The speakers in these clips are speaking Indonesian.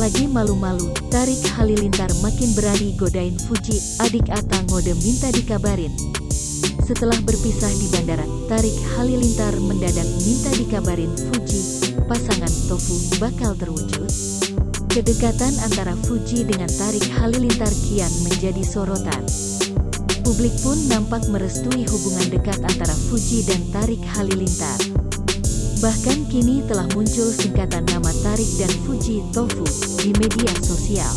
lagi malu-malu, Tarik Halilintar makin berani godain Fuji, adik Ata ngode minta dikabarin. Setelah berpisah di bandara, Tarik Halilintar mendadak minta dikabarin Fuji, pasangan Tofu bakal terwujud. Kedekatan antara Fuji dengan Tarik Halilintar kian menjadi sorotan. Publik pun nampak merestui hubungan dekat antara Fuji dan Tarik Halilintar. Bahkan kini telah muncul singkatan nama Tarik dan Fuji Tofu di media sosial.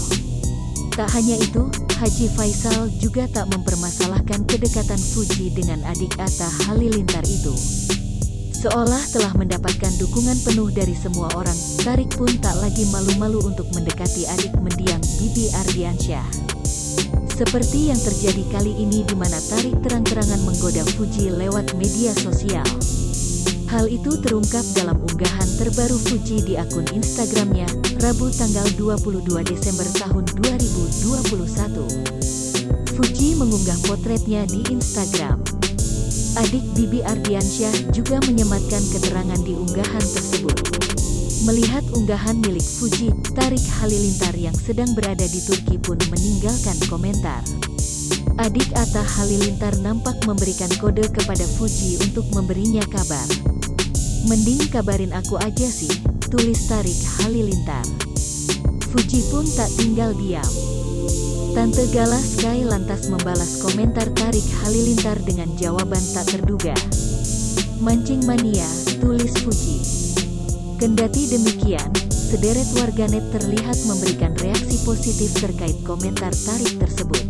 Tak hanya itu, Haji Faisal juga tak mempermasalahkan kedekatan Fuji dengan adik Atta Halilintar itu. Seolah telah mendapatkan dukungan penuh dari semua orang, Tarik pun tak lagi malu-malu untuk mendekati adik mendiang Bibi Ardiansyah. Seperti yang terjadi kali ini di mana Tarik terang-terangan menggoda Fuji lewat media sosial. Hal itu terungkap dalam unggahan terbaru Fuji di akun Instagramnya, Rabu tanggal 22 Desember tahun 2021. Fuji mengunggah potretnya di Instagram. Adik Bibi Ardiansyah juga menyematkan keterangan di unggahan tersebut. Melihat unggahan milik Fuji, Tarik Halilintar yang sedang berada di Turki pun meninggalkan komentar. Adik Atta Halilintar nampak memberikan kode kepada Fuji untuk memberinya kabar. "Mending kabarin aku aja sih," tulis Tarik Halilintar. Fuji pun tak tinggal diam. Tante Gala Sky lantas membalas komentar Tarik Halilintar dengan jawaban tak terduga. "Mancing mania," tulis Fuji. Kendati demikian, sederet warganet terlihat memberikan reaksi positif terkait komentar Tarik tersebut.